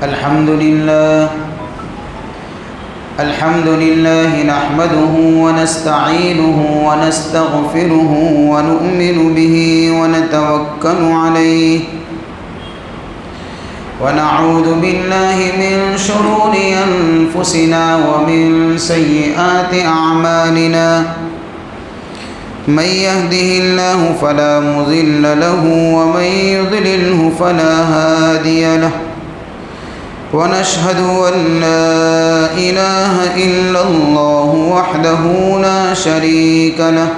الحمد لله نحمده ونستعينه ونستغفره ونؤمن به ونتوكل عليه ونعوذ بالله من شرور أنفسنا ومن سيئات أعمالنا من يهده الله فلا مضل له ومن يضلله فلا هادي له ونشهد أن لا إله إلا الله وحده لا شريك له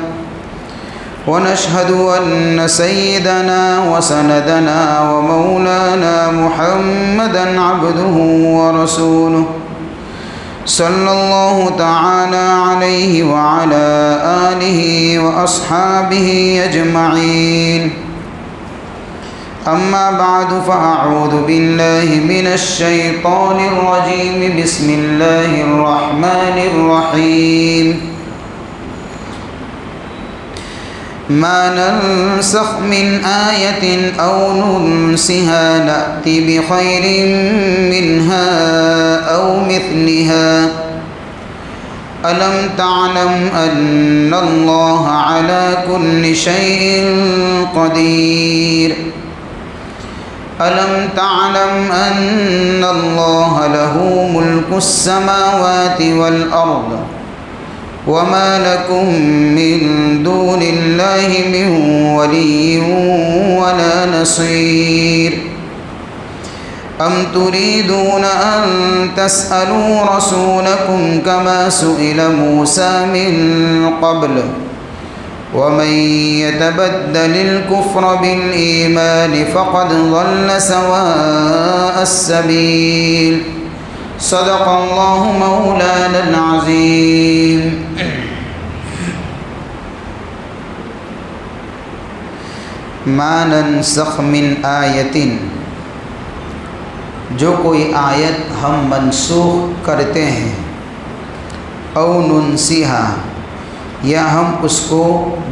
ونشهد أن سيدنا وسندنا ومولانا محمدا عبده ورسوله صلى الله تعالى عليه وعلى آله وأصحابه أجمعين أما بعد فأعوذ بالله من الشيطان الرجيم بسم الله الرحمن الرحيم ما ننسخ من آية أو ننسها نأتي بخير منها أو مثلها ألم تعلم أن الله على كل شيء قدير ألم تعلم أن الله له ملك السماوات والأرض وما لكم من دون الله من ولي ولا نصير أم تريدون أن تسألوا رسولكم كما سئل موسى من قبل ومن يتبدل الكفر بالإيمان فقد ضل سواء السبيل صدق الله مولانا العظيم ما ننسخ من آیت، جو کوئی آیت ہم منسوخ کرتے ہیں، او ننسیہا یا ہم اس کو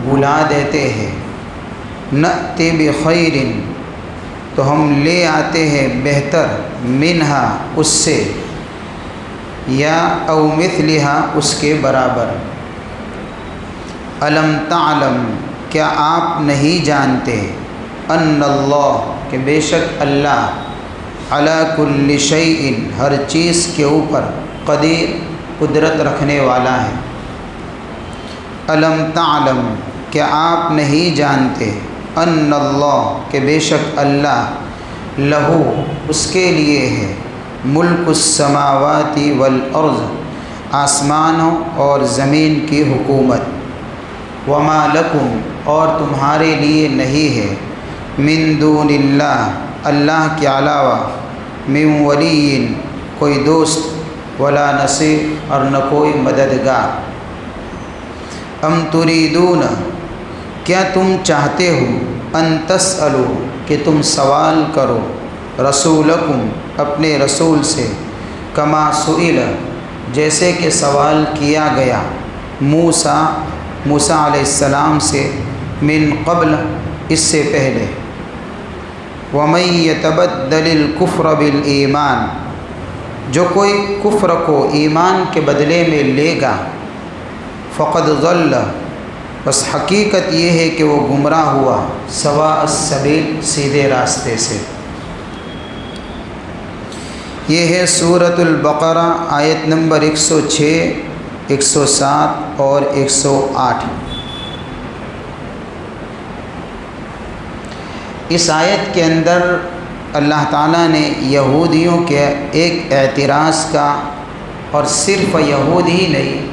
بلا دیتے ہیں، نأتی بخیر تو ہم لے آتے ہیں بہتر، منہا اس سے، یا او مثلہا اس کے برابر۔ الم تعلم کیا آپ نہیں جانتے، ان اللہ کہ بے شک اللہ، علی کل شیء ہر چیز کے اوپر، قدیر قدرت رکھنے والا ہے۔ الم تعلم کیا آپ نہیں جانتے، ان اللہ کہ بے شک اللہ، لہو اس کے لیے ہے، ملک السماوات والارض آسمانوں اور زمین کی حکومت، وما لکم اور تمہارے لیے نہیں ہے، من دون اللہ اللہ کے علاوہ، من ولی کوئی دوست، ولا نصیر اور نہ کوئی مددگار۔ ام تریدون کیا تم چاہتے ہو، ان تسألو کہ تم سوال کرو، رسولکم اپنے رسول سے، کما سئل جیسے کہ سوال کیا گیا، موسیٰ علیہ السلام سے، من قبل اس سے پہلے، ومن یتبدل الکفر بالایمان جو کوئی کفر کو ایمان کے بدلے میں لے گا، فقد ضل بس حقیقت یہ ہے کہ وہ گمراہ ہوا، سواء السبیل سیدھے راستے سے۔ یہ ہے سورۃ البقرہ آیت نمبر 106، 107 اور 108۔ اس آیت کے اندر اللہ تعالیٰ نے یہودیوں کے ایک اعتراض کا، اور صرف یہود ہی نہیں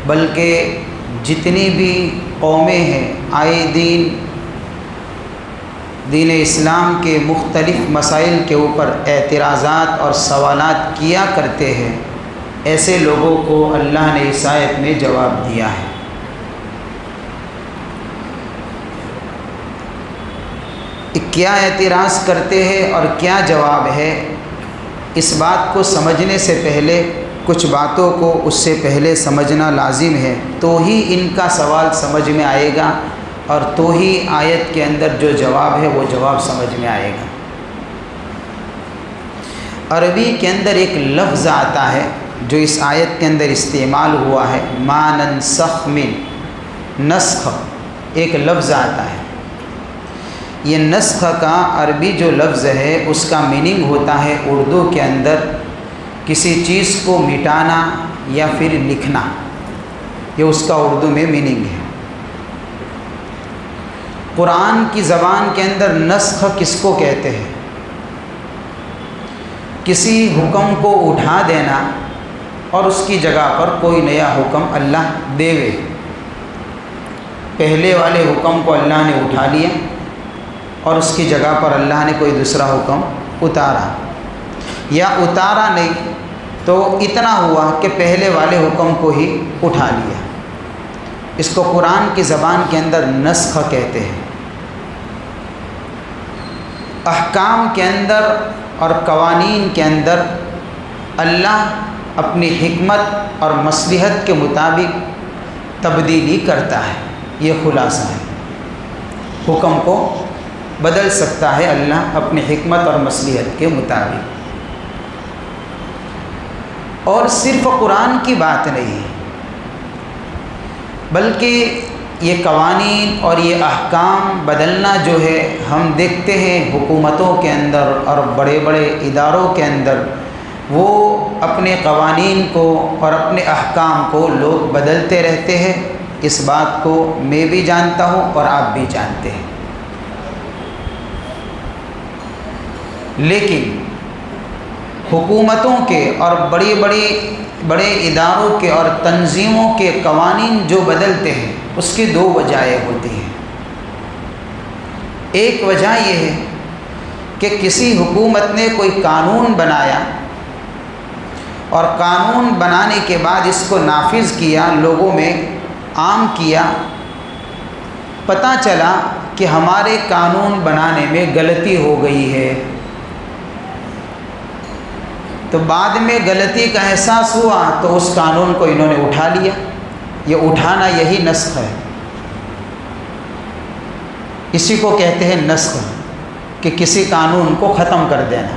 بلکہ جتنی بھی قومیں ہیں آئے دین اسلام کے مختلف مسائل کے اوپر اعتراضات اور سوالات کیا کرتے ہیں، ایسے لوگوں کو اللہ نے اس آیت میں جواب دیا ہے۔ کیا اعتراض کرتے ہیں اور کیا جواب ہے، اس بات کو سمجھنے سے پہلے کچھ باتوں کو اس سے پہلے سمجھنا لازم ہے، تو ہی ان کا سوال سمجھ میں آئے گا، اور تو ہی آیت کے اندر جو جواب ہے وہ جواب سمجھ میں آئے گا۔ عربی کے اندر ایک لفظ آتا ہے جو اس آیت کے اندر استعمال ہوا ہے، ما ننسخ من، نسخ ایک لفظ آتا ہے۔ یہ نسخ کا عربی جو لفظ ہے اس کا میننگ ہوتا ہے اردو کے اندر کسی چیز کو مٹانا یا پھر لکھنا، یہ اس کا اردو میں میننگ ہے۔ قرآن کی زبان کے اندر نسخ کس کو کہتے ہیں؟ کسی حکم کو اٹھا دینا اور اس کی جگہ پر کوئی نیا حکم اللہ دیوے۔ پہلے والے حکم کو اللہ نے اٹھا لیا اور اس کی جگہ پر اللہ نے کوئی دوسرا حکم اتارا، یا اتارا نہیں تو اتنا ہوا کہ پہلے والے حکم کو ہی اٹھا لیا۔ اس کو قرآن کی زبان کے اندر نسخ کہتے ہیں۔ احکام کے اندر اور قوانین کے اندر اللہ اپنی حکمت اور مصلحت کے مطابق تبدیلی کرتا ہے، یہ خلاصہ ہے۔ حکم کو بدل سکتا ہے اللہ اپنی حکمت اور مصلحت کے مطابق۔ اور صرف قرآن کی بات نہیں ہے، بلکہ یہ قوانین اور یہ احکام بدلنا جو ہے ہم دیکھتے ہیں حکومتوں کے اندر اور بڑے بڑے اداروں کے اندر، وہ اپنے قوانین کو اور اپنے احکام کو لوگ بدلتے رہتے ہیں۔ اس بات کو میں بھی جانتا ہوں اور آپ بھی جانتے ہیں، لیکن حکومتوں کے اور بڑے اداروں کے اور تنظیموں کے قوانین جو بدلتے ہیں اس کی دو وجہیں ہوتی ہیں۔ ایک وجہ یہ ہے کہ کسی حکومت نے کوئی قانون بنایا اور قانون بنانے کے بعد اس کو نافذ کیا، لوگوں میں عام کیا، پتہ چلا کہ ہمارے قانون بنانے میں غلطی ہو گئی ہے، تو بعد میں غلطی کا احساس ہوا تو اس قانون کو انہوں نے اٹھا لیا۔ یہ اٹھانا یہی نسخ ہے، اسی کو کہتے ہیں نسخ، کہ کسی قانون کو ختم کر دینا۔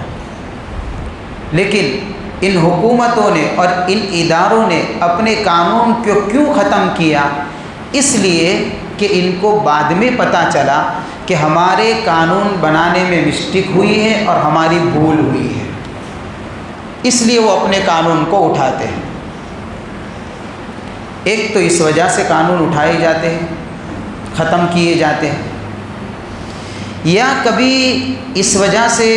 لیکن ان حکومتوں نے اور ان اداروں نے اپنے قانون کو کیوں ختم کیا؟ اس لیے کہ ان کو بعد میں پتہ چلا کہ ہمارے قانون بنانے میں مسٹیک ہوئی ہے اور ہماری بھول ہوئی ہے، اس لیے وہ اپنے قانون کو اٹھاتے ہیں۔ ایک تو اس وجہ سے قانون اٹھائے جاتے ہیں، ختم کیے جاتے ہیں، یا کبھی اس وجہ سے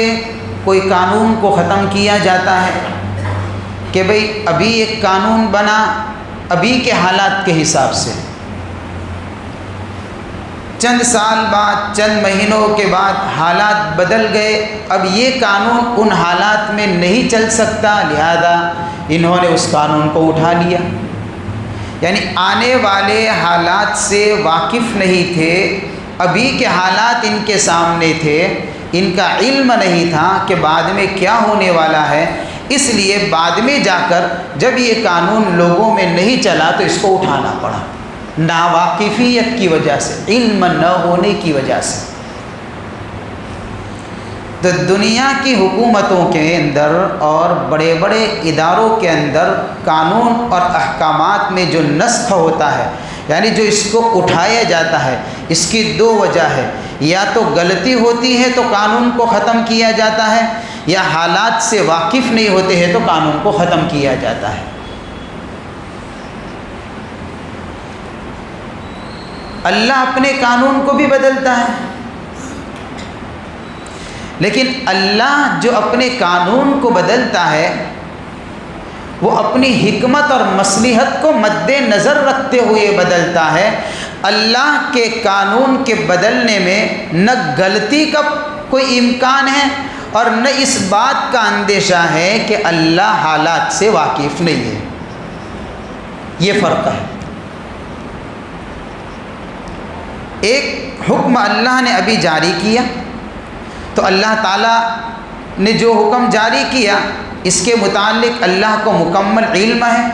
کوئی قانون کو ختم کیا جاتا ہے کہ بھئی ابھی ایک قانون بنا ابھی کے حالات کے حساب سے، چند سال بعد چند مہینوں کے بعد حالات بدل گئے، اب یہ قانون ان حالات میں نہیں چل سکتا، لہذا انہوں نے اس قانون کو اٹھا لیا۔ یعنی آنے والے حالات سے واقف نہیں تھے، ابھی کے حالات ان کے سامنے تھے، ان کا علم نہیں تھا کہ بعد میں کیا ہونے والا ہے، اس لیے بعد میں جا کر جب یہ قانون لوگوں میں نہیں چلا تو اس کو اٹھانا پڑا، ناواقفیت کی وجہ سے، علم نہ ہونے کی وجہ سے۔ تو دنیا کی حکومتوں کے اندر اور بڑے بڑے اداروں کے اندر قانون اور احکامات میں جو نسخ ہوتا ہے، یعنی جو اس کو اٹھایا جاتا ہے، اس کی دو وجہ ہے، یا تو غلطی ہوتی ہے تو قانون کو ختم کیا جاتا ہے، یا حالات سے واقف نہیں ہوتے ہیں تو قانون کو ختم کیا جاتا ہے۔ اللہ اپنے قانون کو بھی بدلتا ہے، لیکن اللہ جو اپنے قانون کو بدلتا ہے وہ اپنی حکمت اور مصلحت کو مد نظر رکھتے ہوئے بدلتا ہے۔ اللہ کے قانون کے بدلنے میں نہ غلطی کا کوئی امکان ہے اور نہ اس بات کا اندیشہ ہے کہ اللہ حالات سے واقف نہیں ہے، یہ فرق ہے۔ ایک حکم اللہ نے ابھی جاری کیا تو اللہ تعالیٰ نے جو حکم جاری کیا اس کے متعلق اللہ کو مکمل علم ہے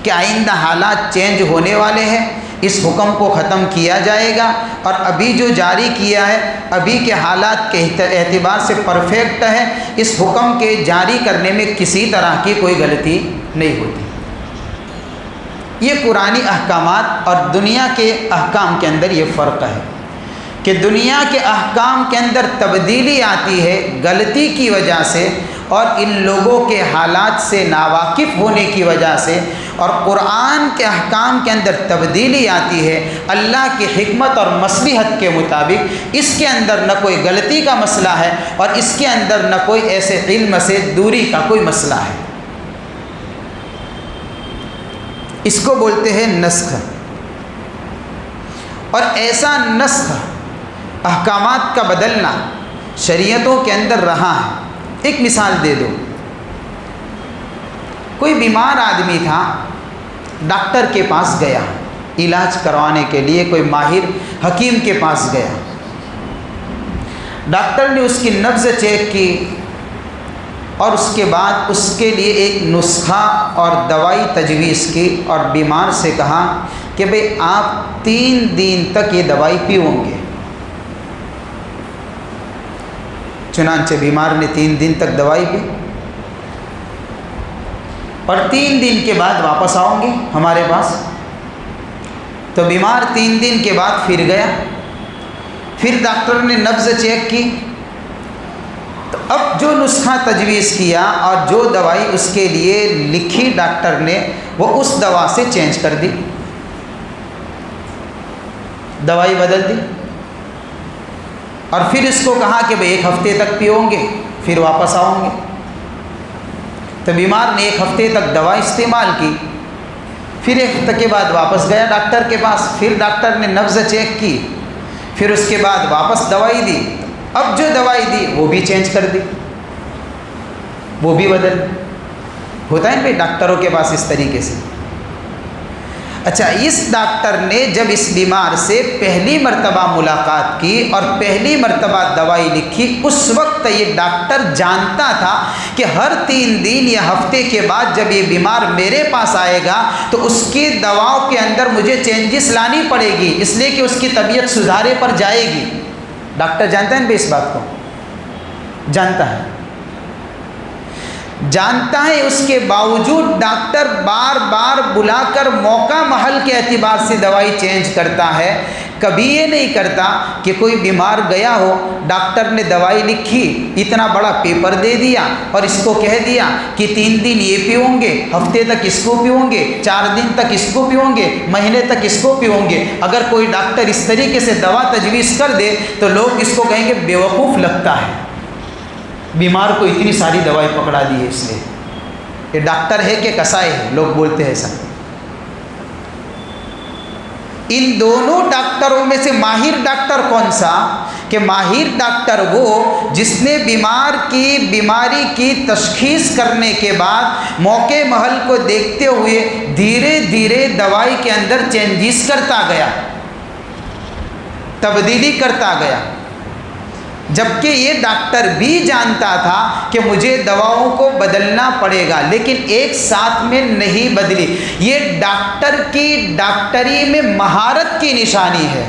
کہ آئندہ حالات چینج ہونے والے ہیں، اس حکم کو ختم کیا جائے گا، اور ابھی جو جاری کیا ہے ابھی کے حالات کے اعتبار سے پرفیکٹ ہے، اس حکم کے جاری کرنے میں کسی طرح کی کوئی غلطی نہیں ہوتی۔ یہ قرآنی احکامات اور دنیا کے احکام کے اندر یہ فرق ہے کہ دنیا کے احکام کے اندر تبدیلی آتی ہے غلطی کی وجہ سے اور ان لوگوں کے حالات سے ناواقف ہونے کی وجہ سے، اور قرآن کے احکام کے اندر تبدیلی آتی ہے اللہ کی حکمت اور مصلحت کے مطابق۔ اس کے اندر نہ کوئی غلطی کا مسئلہ ہے اور اس کے اندر نہ کوئی ایسے علم سے دوری کا کوئی مسئلہ ہے۔ اس کو بولتے ہیں نسخ، اور ایسا نسخ احکامات کا بدلنا شریعتوں کے اندر رہا ہے۔ ایک مثال دے دو، کوئی بیمار آدمی تھا، ڈاکٹر کے پاس گیا علاج کروانے کے لیے، کوئی ماہر حکیم کے پاس گیا، ڈاکٹر نے اس کی نبض چیک کی اور اس کے بعد اس کے لیے ایک نسخہ اور دوائی تجویز کی، اور بیمار سے کہا کہ بھئی آپ 3 دن تک یہ دوائی پیؤں گے۔ چنانچہ بیمار نے 3 دن تک دوائی پی، اور 3 دن کے بعد واپس آؤں گے ہمارے پاس۔ تو بیمار 3 دن کے بعد پھر گیا، پھر ڈاکٹر نے نبض چیک کی، تو اب جو نسخہ تجویز کیا اور جو دوائی اس کے لیے لکھی ڈاکٹر نے، وہ اس دوا سے چینج کر دی، دوائی بدل دی، اور پھر اس کو کہا کہ بھئی 1 ہفتے تک پیؤں گے پھر واپس آؤں گے۔ تو بیمار نے 1 ہفتے تک دوا استعمال کی، پھر 1 ہفتے کے بعد واپس گیا ڈاکٹر کے پاس، پھر ڈاکٹر نے نبض چیک کی، پھر اس کے بعد واپس دوائی دی، اب جو دوائی دی وہ بھی چینج کر دی، وہ بھی بدل ہوتا ہے بھائی ڈاکٹروں کے پاس اس طریقے سے۔ اچھا، اس ڈاکٹر نے جب اس بیمار سے پہلی مرتبہ ملاقات کی اور پہلی مرتبہ دوائی لکھی، اس وقت یہ ڈاکٹر جانتا تھا کہ ہر 3 دن یا ہفتے کے بعد جب یہ بیمار میرے پاس آئے گا تو اس کی دواؤں کے اندر مجھے چینجز لانی پڑے گی، اس لیے کہ اس کی طبیعت سدھارے پر جائے گی۔ ڈاکٹر جانتا ہے نا اس بات کو، جانتا ہے، اس کے باوجود ڈاکٹر بار بار بلا کر موقع محل کے اعتبار سے دوائی چینج کرتا ہے۔ کبھی یہ نہیں کرتا کہ کوئی بیمار گیا ہو، ڈاکٹر نے دوائی لکھی، اتنا بڑا پیپر دے دیا اور اس کو کہہ دیا کہ 3 دن یہ پیؤں گے، ہفتے تک اس کو پیؤں گے، 4 دن تک اس کو پیؤں گے، مہینے تک اس کو پیؤں گے۔ اگر کوئی ڈاکٹر اس طریقے سے دوا تجویز کر دے تو لوگ اس کو کہیں گے بیوقوف لگتا ہے، بیمار کو اتنی ساری دوائی پکڑا دی ہے، اس لیے یہ ڈاکٹر ہے کہ کسائی ہے، لوگ بولتے ہیں ایسا۔ ان دونوں ڈاکٹروں میں سے ماہر ڈاکٹر کون سا؟ کہ ماہر ڈاکٹر وہ جس نے بیمار کی بیماری کی تشخیص کرنے کے بعد موقع محل کو دیکھتے ہوئے دھیرے دھیرے دوائی کے اندر چینجز کرتا گیا، تبدیلی کرتا گیا، جبکہ یہ ڈاکٹر بھی جانتا تھا کہ مجھے دواؤں کو بدلنا پڑے گا، لیکن ایک ساتھ میں نہیں بدلی۔ یہ ڈاکٹر کی ڈاکٹری میں مہارت کی نشانی ہے،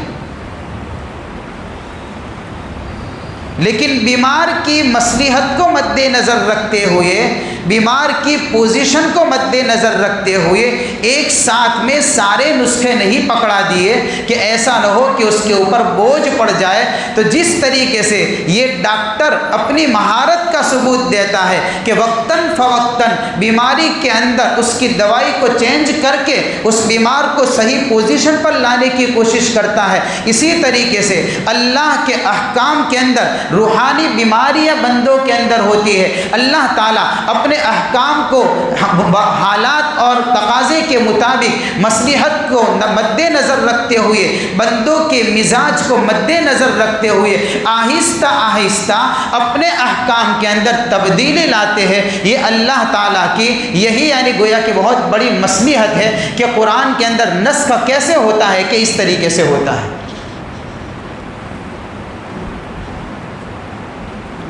لیکن بیمار کی مصلحت کو مد نظر رکھتے ہوئے، بیمار کی پوزیشن کو مد نظر رکھتے ہوئے ایک ساتھ میں سارے نسخے نہیں پکڑا دیے کہ ایسا نہ ہو کہ اس کے اوپر بوجھ پڑ جائے۔ تو جس طریقے سے یہ ڈاکٹر اپنی مہارت کا ثبوت دیتا ہے کہ وقتاً فوقتاً بیماری کے اندر اس کی دوائی کو چینج کر کے اس بیمار کو صحیح پوزیشن پر لانے کی کوشش کرتا ہے، اسی طریقے سے اللہ کے احکام کے اندر روحانی بیماریاں بندوں کے اندر ہوتی ہے۔ اللہ تعالیٰ اپنے احکام کو حالات اور تقاضے کے مطابق مصلحت کو مد نظر رکھتے ہوئے، بندوں کے مزاج کو مد نظر رکھتے ہوئے آہستہ آہستہ اپنے احکام کے اندر تبدیلی لاتے ہیں۔ یہ اللہ تعالیٰ کی یہی یعنی گویا کہ بہت بڑی مصلحت ہے کہ قرآن کے اندر نسخ کیسے ہوتا ہے کہ اس طریقے سے ہوتا ہے،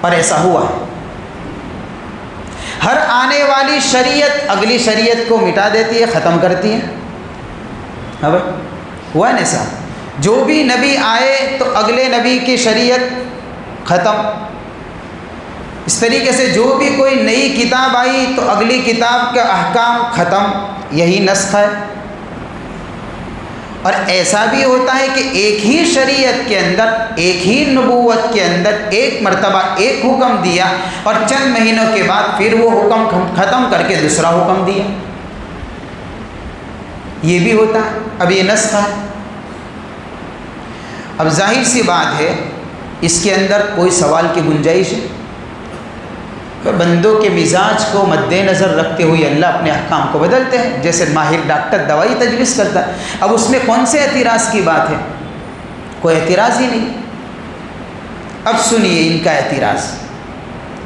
اور ایسا ہوا ہے۔ ہر آنے والی شریعت اگلی شریعت کو مٹا دیتی ہے، ختم کرتی ہے۔ اب ہوا نا صاحب؟ جو بھی نبی آئے تو اگلے نبی کی شریعت ختم. اس طریقے سے جو بھی کوئی نئی کتاب آئی تو اگلی کتاب کا احکام ختم. یہی نسخ ہے. اور ایسا بھی ہوتا ہے کہ ایک ہی شریعت کے اندر، ایک ہی نبوت کے اندر ایک مرتبہ ایک حکم دیا اور چند مہینوں کے بعد پھر وہ حکم ختم کر کے دوسرا حکم دیا. یہ بھی ہوتا ہے. اب یہ نسخ ہے. اب ظاہر سی بات ہے اس کے اندر کوئی سوال کی گنجائش ہے؟ بندوں کے مزاج کو مد نظر رکھتے ہوئے اللہ اپنے احکام کو بدلتے ہیں. جیسے ماہر ڈاکٹر دوائی تجویز کرتا ہے، اب اس میں کون سے اعتراض کی بات ہے؟ کوئی اعتراض ہی نہیں. اب سنیے ان کا اعتراض.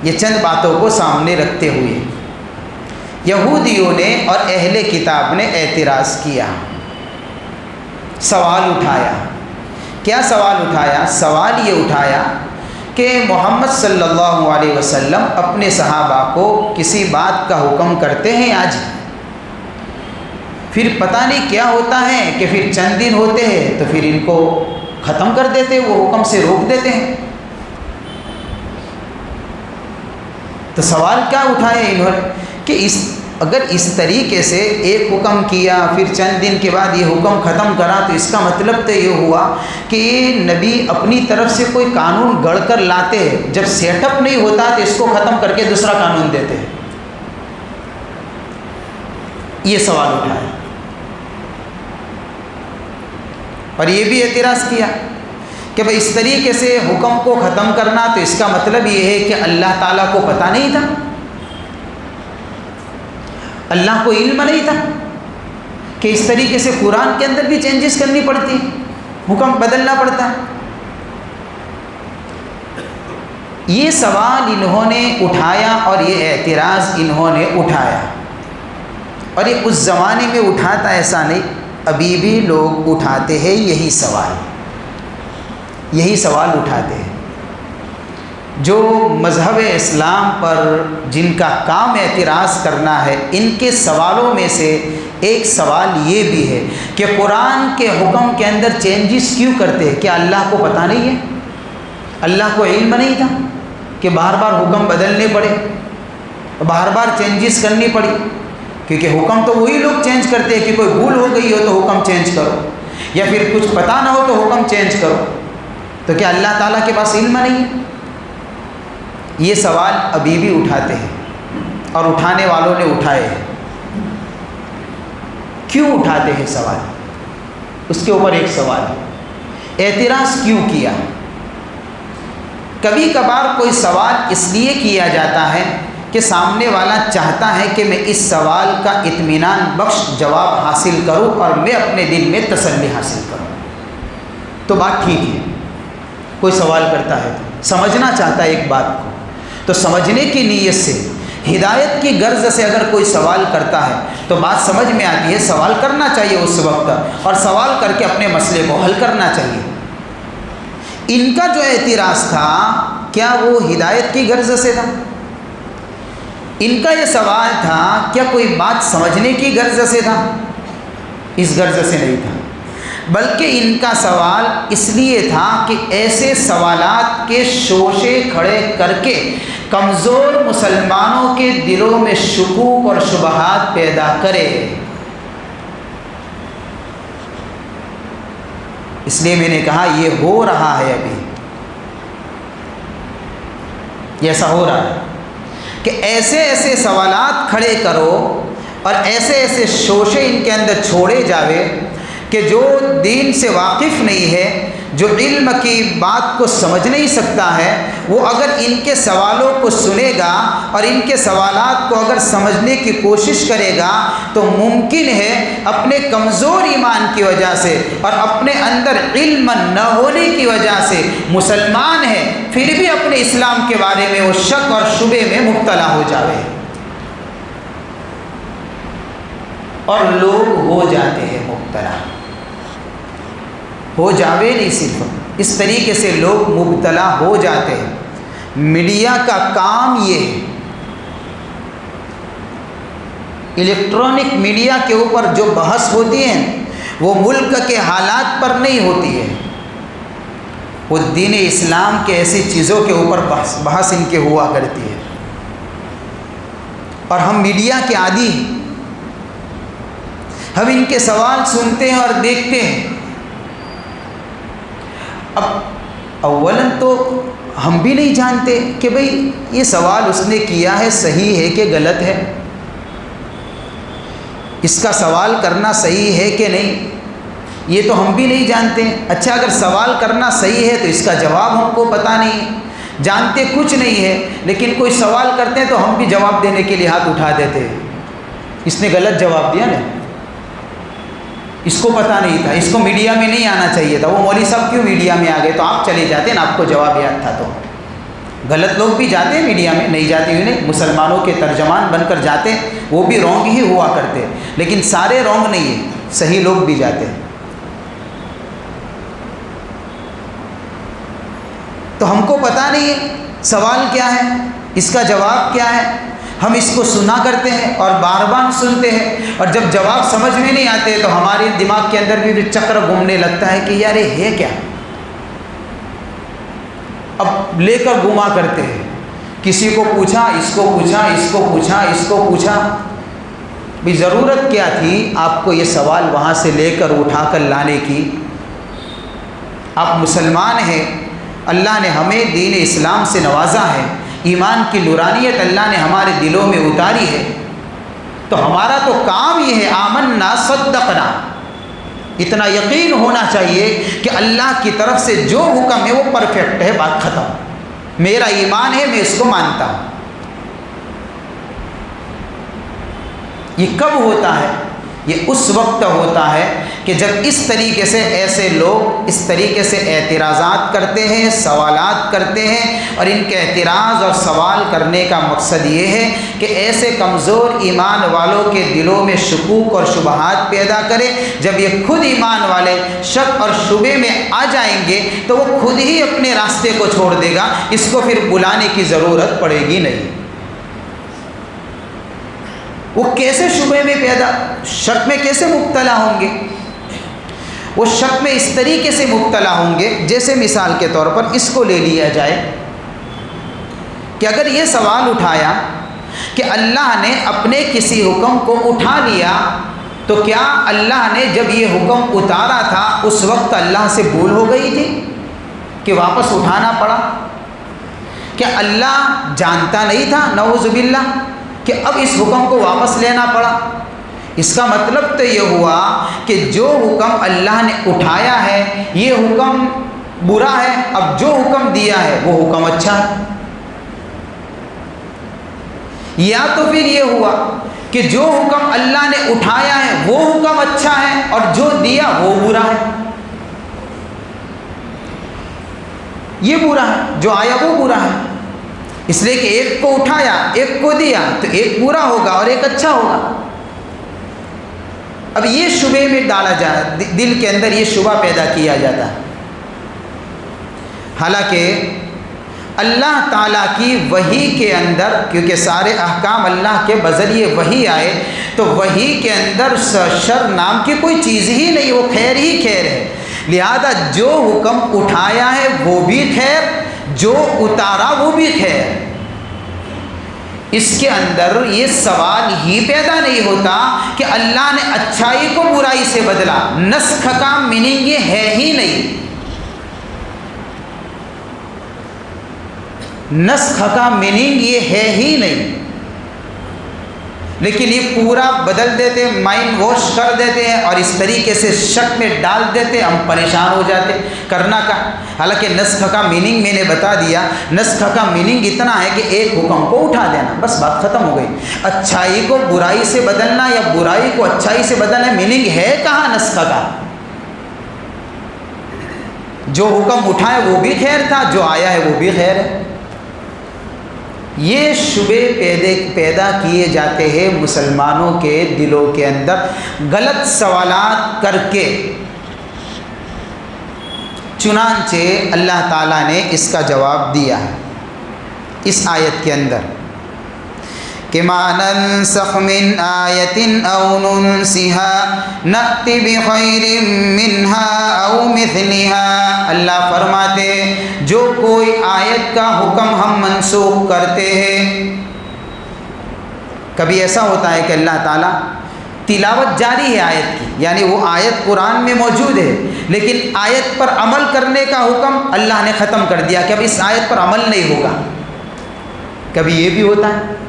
یہ چند باتوں کو سامنے رکھتے ہوئے یہودیوں نے اور اہل کتاب نے اعتراض کیا، سوال اٹھایا. کیا سوال اٹھایا؟ سوال یہ اٹھایا کہ محمد صلی اللہ علیہ وسلم اپنے صحابہ کو کسی بات کا حکم کرتے ہیں آج، پھر پتہ نہیں کیا ہوتا ہے کہ پھر چند دن ہوتے ہیں تو پھر ان کو ختم کر دیتے، وہ حکم سے روک دیتے ہیں. تو سوال کیا اٹھایا انہوں نے کہ اگر اس طریقے سے ایک حکم کیا پھر چند دن کے بعد یہ حکم ختم کرا تو اس کا مطلب تو یہ ہوا کہ نبی اپنی طرف سے کوئی قانون گڑھ کر لاتے ہیں، جب سیٹ اپ نہیں ہوتا تو اس کو ختم کر کے دوسرا قانون دیتے ہیں. یہ سوال اٹھایا. اور یہ بھی اعتراض کیا کہ بھئی اس طریقے سے حکم کو ختم کرنا تو اس کا مطلب یہ ہے کہ اللہ تعالیٰ کو پتہ نہیں تھا، اللہ کو علم نہیں تھا کہ اس طریقے سے قرآن کے اندر بھی چینجز کرنی پڑتی، حکم بدلنا پڑتا ہے. یہ سوال انہوں نے اٹھایا اور یہ اعتراض انہوں نے اٹھایا. اور یہ اس زمانے میں اٹھاتا ایسا نہیں، ابھی بھی لوگ اٹھاتے ہیں یہی سوال اٹھاتے ہیں. جو مذہب اسلام پر جن کا کام اعتراض کرنا ہے، ان کے سوالوں میں سے ایک سوال یہ بھی ہے کہ قرآن کے حکم کے اندر چینجز کیوں کرتے ہیں؟ کیا اللہ کو پتہ نہیں ہے؟ اللہ کو علم نہیں تھا کہ بار بار حکم بدلنے پڑے، بار بار چینجز کرنی پڑی؟ کیونکہ حکم تو وہی لوگ چینج کرتے ہیں کہ کوئی بھول ہو گئی ہو تو حکم چینج کرو، یا پھر کچھ پتہ نہ ہو تو حکم چینج کرو. تو کیا اللہ تعالیٰ کے پاس علم نہیں ہے؟ یہ سوال ابھی بھی اٹھاتے ہیں اور اٹھانے والوں نے اٹھائے ہیں. کیوں اٹھاتے ہیں سوال؟ اس کے اوپر ایک سوال ہے، اعتراض کیوں کیا؟ کبھی کبھار کوئی سوال اس لیے کیا جاتا ہے کہ سامنے والا چاہتا ہے کہ میں اس سوال کا اطمینان بخش جواب حاصل کروں اور میں اپنے دل میں تسلی حاصل کروں. تو بات ٹھیک ہے، کوئی سوال کرتا ہے تو سمجھنا چاہتا ہے ایک بات کو، تو سمجھنے کی نیت سے، ہدایت کی غرض سے اگر کوئی سوال کرتا ہے تو بات سمجھ میں آتی ہے، سوال کرنا چاہیے اس وقت اور سوال کر کے اپنے مسئلے کو حل کرنا چاہیے. ان کا جو اعتراض تھا کیا وہ ہدایت کی غرض سے تھا؟ ان کا یہ سوال تھا کیا کوئی بات سمجھنے کی غرض سے تھا؟ اس غرض سے نہیں تھا، بلکہ ان کا سوال اس لیے تھا کہ ایسے سوالات کے شوشے کھڑے کر کے کمزور مسلمانوں کے دلوں میں شکوک اور شبہات پیدا کرے. اس لیے میں نے کہا یہ ہو رہا ہے، ابھی یہ ایسا ہو رہا ہے کہ ایسے ایسے سوالات کھڑے کرو اور ایسے ایسے شوشے ان کے اندر چھوڑے جاوے کہ جو دین سے واقف نہیں ہے، جو علم کی بات کو سمجھ نہیں سکتا ہے، وہ اگر ان کے سوالوں کو سنے گا اور ان کے سوالات کو اگر سمجھنے کی کوشش کرے گا تو ممکن ہے اپنے کمزور ایمان کی وجہ سے اور اپنے اندر علم نہ ہونے کی وجہ سے مسلمان ہے پھر بھی اپنے اسلام کے بارے میں وہ شک اور شبے میں مبتلا ہو جاوے. اور لوگ ہو جاتے ہیں مبتلا، ہو جاوے نہیں، صرف اس طریقے سے لوگ مبتلا ہو جاتے ہیں. میڈیا کا کام یہ ہے، الیکٹرانک میڈیا کے اوپر جو بحث ہوتی ہے وہ ملک کے حالات پر نہیں ہوتی ہے، وہ دین اسلام کے ایسی چیزوں کے اوپر بحث ان کے ہوا کرتی ہے۔ اور ہم میڈیا کے عادی ہیں، ہم ان کے سوال سنتے ہیں اور دیکھتے ہیں۔ اب اولاً تو ہم بھی نہیں جانتے کہ بھئی یہ سوال اس نے کیا ہے صحیح ہے کہ غلط ہے، اس کا سوال کرنا صحیح ہے کہ نہیں، یہ تو ہم بھی نہیں جانتے۔ اچھا، اگر سوال کرنا صحیح ہے تو اس کا جواب ہم کو پتہ نہیں ہے، جانتے کچھ نہیں ہے، لیکن کوئی سوال کرتے ہیں تو ہم بھی جواب دینے کے لیے ہاتھ اٹھا دیتے ہیں۔ اس نے غلط جواب دیا نا، اس کو پتہ نہیں تھا، اس کو میڈیا میں نہیں آنا چاہیے تھا، وہ مولوی صاحب کیوں میڈیا میں آ گئے؟ تو آپ چلے جاتے نا، آپ کو جواب یاد تھا تو۔ غلط لوگ بھی جاتے ہیں میڈیا میں، نہیں جاتے ہوئے نہیں، مسلمانوں کے ترجمان بن کر جاتے ہیں، وہ بھی رونگ ہی ہوا کرتے، لیکن سارے رونگ نہیں ہیں، صحیح لوگ بھی جاتے ہیں۔ تو ہم کو پتہ نہیں ہے سوال کیا ہے، اس کا جواب کیا ہے، ہم اس کو سنا کرتے ہیں اور بار بار سنتے ہیں، اور جب جواب سمجھ میں نہیں آتے تو ہمارے دماغ کے اندر بھی چکر گھومنے لگتا ہے کہ یار یہ ہے کیا، اب لے کر گھما کرتے ہیں، کسی کو پوچھا، اس کو پوچھا، اس کو پوچھا، اس کو پوچھا، بھی ضرورت کیا تھی آپ کو یہ سوال وہاں سے لے کر اٹھا کر لانے کی؟ آپ مسلمان ہیں، اللہ نے ہمیں دین اسلام سے نوازا ہے، ایمان کی نورانیت اللہ نے ہمارے دلوں میں اتاری ہے، تو ہمارا تو کام یہ ہے آمنا صدقنا، اتنا یقین ہونا چاہیے کہ اللہ کی طرف سے جو حکم ہے وہ پرفیکٹ ہے، بات ختم، میرا ایمان ہے، میں اس کو مانتا ہوں۔ یہ کب ہوتا ہے؟ یہ اس وقت ہوتا ہے کہ جب اس طریقے سے ایسے لوگ اس طریقے سے اعتراضات کرتے ہیں، سوالات کرتے ہیں، اور ان کے اعتراض اور سوال کرنے کا مقصد یہ ہے کہ ایسے کمزور ایمان والوں کے دلوں میں شکوک اور شبہات پیدا کرے۔ جب یہ خود ایمان والے شک اور شبے میں آ جائیں گے تو وہ خود ہی اپنے راستے کو چھوڑ دے گا، اس کو پھر بلانے کی ضرورت پڑے گی نہیں۔ وہ کیسے شبے میں شک میں کیسے مبتلا ہوں گے؟ وہ شک میں اس طریقے سے مبتلا ہوں گے، جیسے مثال کے طور پر اس کو لے لیا جائے کہ اگر یہ سوال اٹھایا کہ اللہ نے اپنے کسی حکم کو اٹھا لیا تو کیا اللہ نے جب یہ حکم اتارا تھا اس وقت اللہ سے بھول ہو گئی تھی کہ واپس اٹھانا پڑا؟ کیا اللہ جانتا نہیں تھا نعوذ باللہ کہ اب اس حکم کو واپس لینا پڑا؟ اس کا مطلب تو یہ ہوا کہ جو حکم اللہ نے اٹھایا ہے یہ حکم برا ہے، اب جو حکم دیا ہے وہ حکم اچھا ہے۔ یا تو پھر یہ ہوا کہ جو حکم اللہ نے اٹھایا ہے وہ حکم اچھا ہے اور جو دیا وہ برا ہے۔ یہ برا ہے، جو آیا وہ برا ہے، اس لیے کہ ایک کو اٹھایا ایک کو دیا تو ایک برا ہوگا اور ایک اچھا ہوگا۔ اب یہ شبے میں ڈالا جائے، دل کے اندر یہ شبہ پیدا کیا جاتا ہے، حالانکہ اللہ تعالیٰ کی وحی کے اندر، کیونکہ سارے احکام اللہ کے بذریعے وحی آئے، تو وحی کے اندر شر نام کی کوئی چیز ہی نہیں، وہ خیر ہی خیر ہے، لہذا جو حکم اٹھایا ہے وہ بھی خیر، جو اتارا وہ بھی خیر۔ اس کے اندر یہ سوال ہی پیدا نہیں ہوتا کہ اللہ نے اچھائی کو برائی سے بدلا، نسخ کا میننگ یہ ہے ہی نہیں، نسخ کا میننگ یہ ہے ہی نہیں، لیکن یہ پورا بدل دیتے، مائنڈ واش کر دیتے ہیں اور اس طریقے سے شک میں ڈال دیتے، ہم پریشان ہو جاتے کرنا کا۔ حالانکہ نسخ کا میننگ میں نے بتا دیا، نسخ کا میننگ اتنا ہے کہ ایک حکم کو اٹھا دینا، بس بات ختم ہو گئی۔ اچھائی کو برائی سے بدلنا یا برائی کو اچھائی سے بدلنا، میننگ ہے کہاں نسخ کا؟ جو حکم اٹھائے وہ بھی خیر تھا، جو آیا ہے وہ بھی خیر ہے۔ یہ شبے پیدا کیے جاتے ہیں مسلمانوں کے دلوں کے اندر غلط سوالات کر کے، چنانچہ اللہ تعالیٰ نے اس کا جواب دیا ہے اس آیت کے اندر کہ ما ننسخ من آیت او ننسها نأت بخیر منها او مثلها، اللہ فرماتے جو کوئی آیت کا حکم ہم منسوخ کرتے ہیں. کبھی ایسا ہوتا ہے کہ اللہ تعالیٰ تلاوت جاری ہے آیت کی، یعنی وہ آیت قرآن میں موجود ہے، لیکن آیت پر عمل کرنے کا حکم اللہ نے ختم کر دیا کہ اب اس آیت پر عمل نہیں ہوگا. کبھی یہ بھی ہوتا ہے.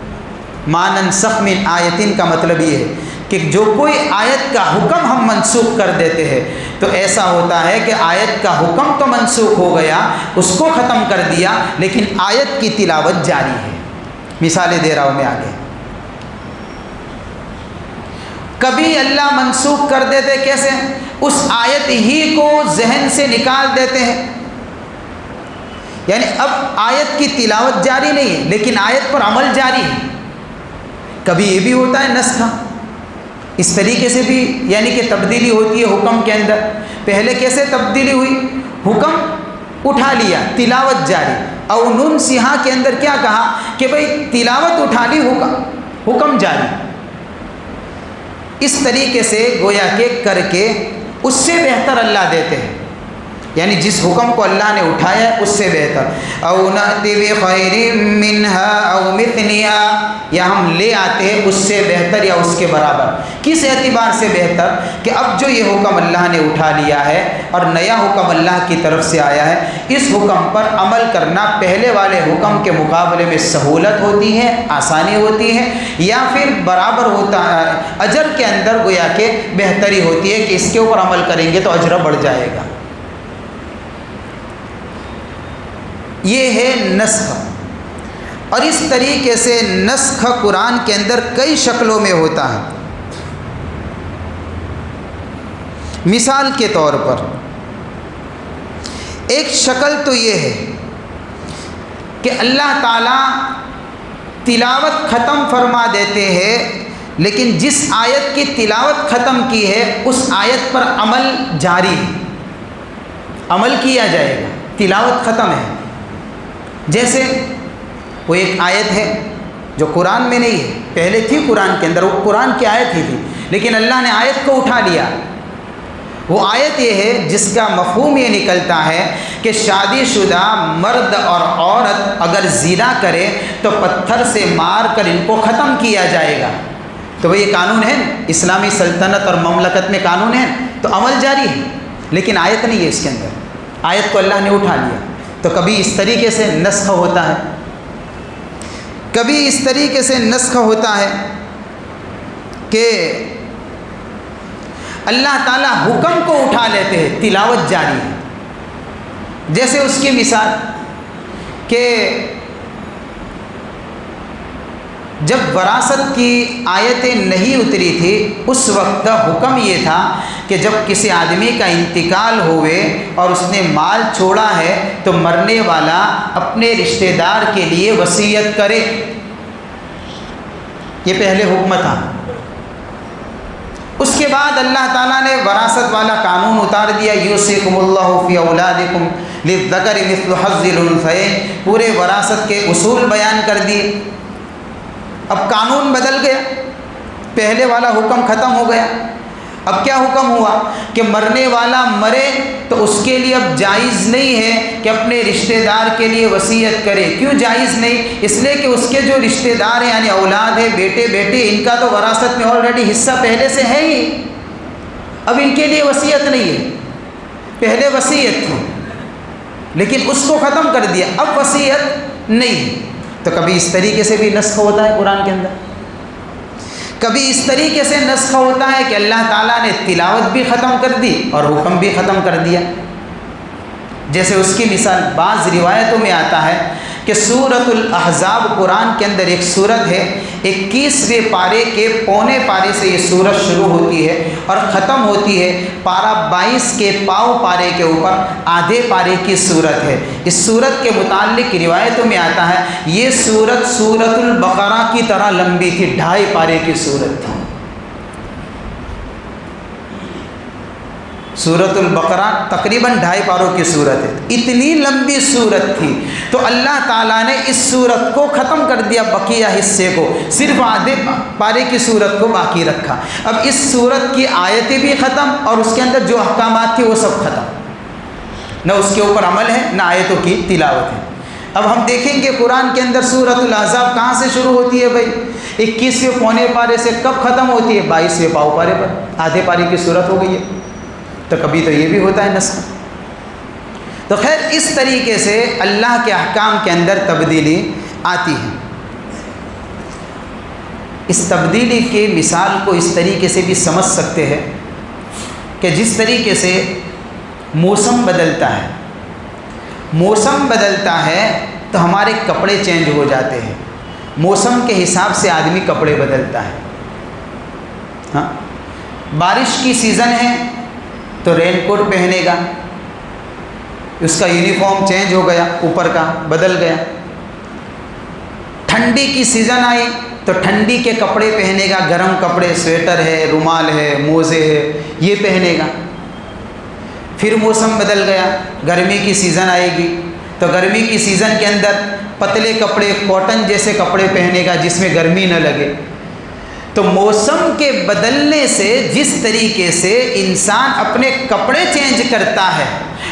ما ننسخ من آیتن کا مطلب یہ ہے کہ جو کوئی آیت کا حکم ہم منسوخ کر دیتے ہیں تو ایسا ہوتا ہے کہ آیت کا حکم تو منسوخ ہو گیا، اس کو ختم کر دیا، لیکن آیت کی تلاوت جاری ہے. مثالیں دے رہا ہوں میں آگے. کبھی اللہ منسوخ کر دیتے، کیسے؟ اس آیت ہی کو ذہن سے نکال دیتے ہیں، یعنی اب آیت کی تلاوت جاری نہیں ہے لیکن آیت پر عمل جاری ہے. کبھی یہ بھی ہوتا ہے نسخ، اس طریقے سے بھی یعنی کہ تبدیلی ہوتی ہے حکم کے اندر. پہلے کیسے تبدیلی ہوئی؟ حکم اٹھا لیا، تلاوت جاری. او ننسها کے اندر کیا کہا کہ بھئی تلاوت اٹھا لی، حکم جاری. اس طریقے سے گویا کہ کر کے اس سے بہتر اللہ دیتے ہیں، یعنی جس حکم کو اللہ نے اٹھایا ہے اس سے بہتر. او نأتی بخیر منها او مثلها، یا ہم لے آتے ہیں اس سے بہتر یا اس کے برابر. کس اعتبار سے بہتر؟ کہ اب جو یہ حکم اللہ نے اٹھا لیا ہے اور نیا حکم اللہ کی طرف سے آیا ہے، اس حکم پر عمل کرنا پہلے والے حکم کے مقابلے میں سہولت ہوتی ہے، آسانی ہوتی ہے، یا پھر برابر ہوتا ہے، اجر کے اندر گویا کہ بہتری ہوتی ہے کہ اس کے اوپر عمل کریں گے تو اجر بڑھ جائے گا. یہ ہے نسخ. اور اس طریقے سے نسخ قرآن کے اندر کئی شکلوں میں ہوتا ہے. مثال کے طور پر ایک شکل تو یہ ہے کہ اللہ تعالیٰ تلاوت ختم فرما دیتے ہیں، لیکن جس آیت کی تلاوت ختم کی ہے اس آیت پر عمل جاری ہے، عمل کیا جائے گا. تلاوت ختم ہے. جیسے وہ ایک آیت ہے جو قرآن میں نہیں ہے، پہلے تھی قرآن کے اندر، وہ قرآن کی آیت ہی تھی، لیکن اللہ نے آیت کو اٹھا لیا. وہ آیت یہ ہے جس کا مفہوم یہ نکلتا ہے کہ شادی شدہ مرد اور عورت اگر زنا کرے تو پتھر سے مار کر ان کو ختم کیا جائے گا. تو وہ یہ قانون ہے، اسلامی سلطنت اور مملکت میں قانون ہے، تو عمل جاری ہے، لیکن آیت نہیں ہے اس کے اندر. آیت کو اللہ نے اٹھا لیا. تو کبھی اس طریقے سے نسخ ہوتا ہے، کبھی اس طریقے سے نسخ ہوتا ہے کہ اللہ تعالیٰ حکم کو اٹھا لیتے ہیں، تلاوت جاری ہے. جیسے اس کی مثال کہ جب وراثت کی آیتیں نہیں اتری تھی اس وقت حکم یہ تھا کہ جب کسی آدمی کا انتقال ہوئے اور اس نے مال چھوڑا ہے تو مرنے والا اپنے رشتہ دار کے لیے وصیت کرے. یہ پہلے حکم تھا. اس کے بعد اللہ تعالیٰ نے وراثت والا قانون اتار دیا، یوصیکم اللہ فی اولادکم للذکر مثل حظ الانثیین. پورے وراثت کے اصول بیان کر دیے. اب قانون بدل گیا، پہلے والا حکم ختم ہو گیا. اب کیا حکم ہوا کہ مرنے والا مرے تو اس کے لیے اب جائز نہیں ہے کہ اپنے رشتہ دار کے لیے وصیت کرے. کیوں جائز نہیں؟ اس لیے کہ اس کے جو رشتہ دار ہیں یعنی اولاد ہے، بیٹے بیٹی، ان کا تو وراثت میں آلریڈی حصہ پہلے سے ہے ہی. اب ان کے لیے وصیت نہیں ہے. پہلے وصیت تھی لیکن اس کو ختم کر دیا، اب وصیت نہیں. تو کبھی اس طریقے سے بھی نسخ ہوتا ہے قرآن کے اندر. کبھی اس طریقے سے نسخ ہوتا ہے کہ اللہ تعالیٰ نے تلاوت بھی ختم کر دی اور حکم بھی ختم کر دیا. جیسے اس کی مثال بعض روایتوں میں آتا ہے کہ سورۃ الاحزاب قرآن کے اندر ایک سورت ہے، 21ویں پارے کے پونے پارے سے یہ سورت شروع ہوتی ہے اور ختم ہوتی ہے پارہ 22 کے پاؤ پارے کے اوپر، آدھے پارے کی سورت ہے. اس سورت کے متعلق روایتوں میں آتا ہے یہ سورت سورۃ البقرہ کی طرح لمبی تھی، 2.5 پارے کی سورت تھی. سورۃ البقرہ تقریباً 2.5 پاروں کی صورت ہے، اتنی لمبی صورت تھی، تو اللہ تعالیٰ نے اس صورت کو ختم کر دیا، بقیہ حصے کو، صرف آدھے پارے کی صورت کو باقی رکھا۔ اب اس صورت کی آیتیں بھی ختم اور اس کے اندر جو احکامات تھے وہ سب ختم، نہ اس کے اوپر عمل ہے نہ آیتوں کی تلاوت ہے۔ اب ہم دیکھیں گے قرآن کے اندر سورۃ الاحزاب کہاں سے شروع ہوتی ہے بھائی؟ 21ویں پونے پارے سے کب ختم ہوتی ہے؟ 22ویں پاؤ پارے پر، آدھے پارے کی صورت ہو گئی ہے۔ تو کبھی تو یہ بھی ہوتا ہے نسخ۔ تو خیر اس طریقے سے اللہ کے احکام کے اندر تبدیلی آتی ہے۔ اس تبدیلی کی مثال کو اس طریقے سے بھی سمجھ سکتے ہیں کہ جس طریقے سے موسم بدلتا ہے، موسم بدلتا ہے تو ہمارے کپڑے چینج ہو جاتے ہیں، موسم کے حساب سے آدمی کپڑے بدلتا ہے۔ ہاں، بارش کی سیزن ہے تو رین کوٹ پہنے گا، اس کا یونیفارم چینج ہو گیا، اوپر کا بدل گیا۔ ٹھنڈی کی سیزن آئی تو ٹھنڈی کے کپڑے پہنے گا، گرم کپڑے، سویٹر ہے، رومال ہے، موزے ہے، یہ پہنے گا۔ پھر موسم بدل گیا، گرمی کی سیزن آئے گی تو گرمی کی سیزن کے اندر پتلے کپڑے، کاٹن جیسے کپڑے پہنے گا جس میں گرمی نہ لگے۔ تو موسم کے بدلنے سے جس طریقے سے انسان اپنے کپڑے چینج کرتا ہے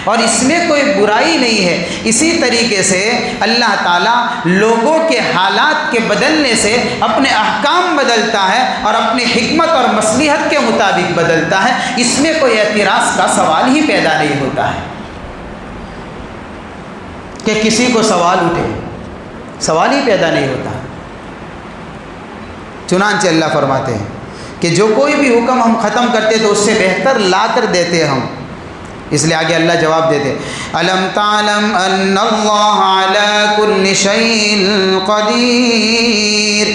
اور اس میں کوئی برائی نہیں ہے، اسی طریقے سے اللہ تعالیٰ لوگوں کے حالات کے بدلنے سے اپنے احکام بدلتا ہے اور اپنی حکمت اور مصلحت کے مطابق بدلتا ہے۔ اس میں کوئی اعتراض کا سوال ہی پیدا نہیں ہوتا ہے کہ کسی کو سوال اٹھے، سوال ہی پیدا نہیں ہوتا۔ چنانچہ اللہ فرماتے ہیں کہ جو کوئی بھی حکم ہم ختم کرتے تو اس سے بہتر لا کر دیتے ہم، اس لیے آگے اللہ جواب دیتے الم تعلم ان اللہ علی کل شیء قدیر،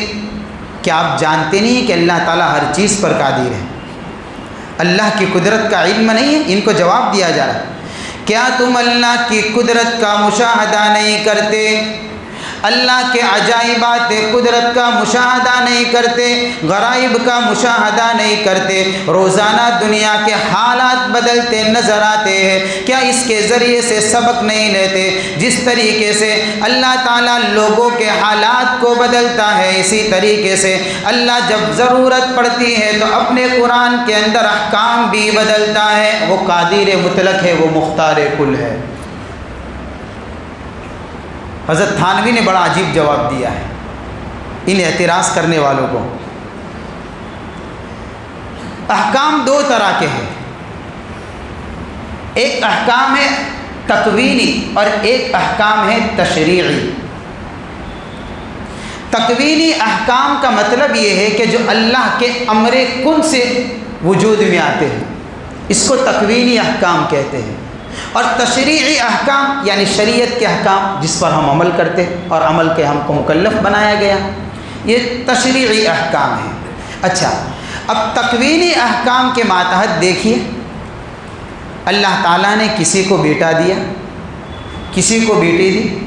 کیا آپ جانتے نہیں کہ اللہ تعالیٰ ہر چیز پر قادر ہے؟ اللہ کی قدرت کا علم نہیں ہے؟ ان کو جواب دیا جا رہا ہے، کیا تم اللہ کی قدرت کا مشاہدہ نہیں کرتے؟ اللہ کے عجائبات قدرت کا مشاہدہ نہیں کرتے، غرائب کا مشاہدہ نہیں کرتے، روزانہ دنیا کے حالات بدلتے نظر آتے ہیں، کیا اس کے ذریعے سے سبق نہیں لیتے؟ جس طریقے سے اللہ تعالیٰ لوگوں کے حالات کو بدلتا ہے، اسی طریقے سے اللہ جب ضرورت پڑتی ہے تو اپنے قرآن کے اندر احکام بھی بدلتا ہے۔ وہ قادر مطلق ہے، وہ مختار کل ہے۔ حضرت تھانوی نے بڑا عجیب جواب دیا ہے ان اعتراض کرنے والوں کو۔ احکام 2 طرح کے ہیں، ایک احکام ہے تکوینی اور ایک احکام ہے تشریعی۔ تکوینی احکام کا مطلب یہ ہے کہ جو اللہ کے امر کن سے وجود میں آتے ہیں، اس کو تکوینی احکام کہتے ہیں۔ اور تشریعی احکام یعنی شریعت کے احکام جس پر ہم عمل کرتے ہیں اور عمل کے ہم کو مکلف بنایا گیا، یہ تشریعی احکام ہے۔ اچھا، اب تکوینی احکام کے ماتحت دیکھیے، اللہ تعالیٰ نے کسی کو بیٹا دیا، کسی کو بیٹی دی،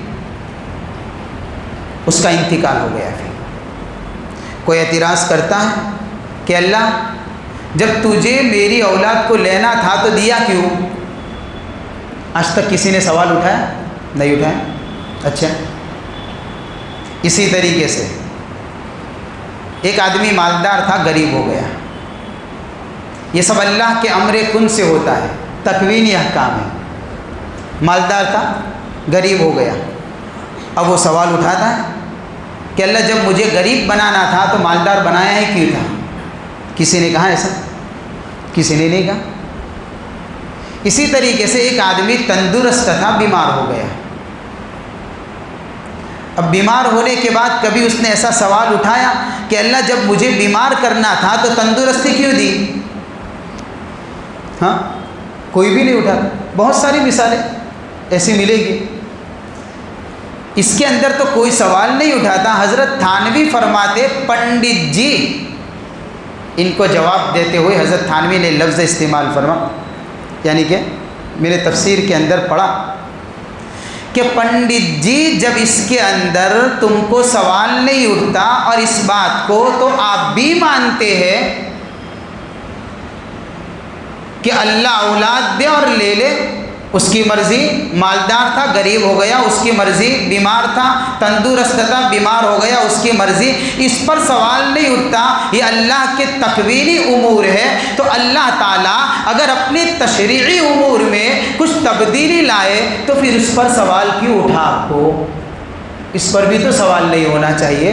اس کا انتقال ہو گیا۔ پھر کوئی اعتراض کرتا ہے کہ اللہ جب تجھے میری اولاد کو لینا تھا تو دیا کیوں؟ آج تک کسی نے سوال اٹھایا؟ نہیں اٹھایا۔ اچھا، اسی طریقے سے ایک آدمی مالدار تھا، غریب ہو گیا، یہ سب اللہ کے امر کن سے ہوتا ہے، تکوینی احکام ہے۔ مالدار تھا، غریب ہو گیا، اب وہ سوال اٹھاتا ہے کہ اللہ جب مجھے غریب بنانا تھا تو مالدار بنایا ہی کیوں تھا؟ کسی نے کہا ایسا؟ کسی نے نہیں کہا۔ اسی طریقے سے ایک آدمی تندرست تھا، بیمار ہو گیا، اب بیمار ہونے کے بعد کبھی اس نے ایسا سوال اٹھایا کہ اللہ جب مجھے بیمار کرنا تھا تو تندرستی کیوں دی؟ ہاں، کوئی بھی نہیں اٹھا۔ بہت ساری مثالیں ایسی ملے گی، اس کے اندر تو کوئی سوال نہیں اٹھاتا۔ حضرت تھانوی فرماتے، پنڈت جی، ان کو جواب دیتے ہوئے حضرت تھانوی نے لفظ استعمال فرما، یعنی کہ میں نے تفسیر کے اندر پڑھا کہ پنڈت جی جب اس کے اندر تم کو سوال نہیں اٹھتا اور اس بات کو تو آپ بھی مانتے ہیں کہ اللہ اولاد دے اور لے لے، اس کی مرضی، مالدار تھا غریب ہو گیا اس کی مرضی، بیمار تھا تندرست تھا بیمار ہو گیا اس کی مرضی، اس پر سوال نہیں اٹھتا، یہ اللہ کے تکوینی امور ہے۔ تو اللہ تعالیٰ اگر اپنے تشریعی امور میں کچھ تبدیلی لائے تو پھر اس پر سوال کیوں اٹھا؟ آپ کو اس پر بھی تو سوال نہیں ہونا چاہیے،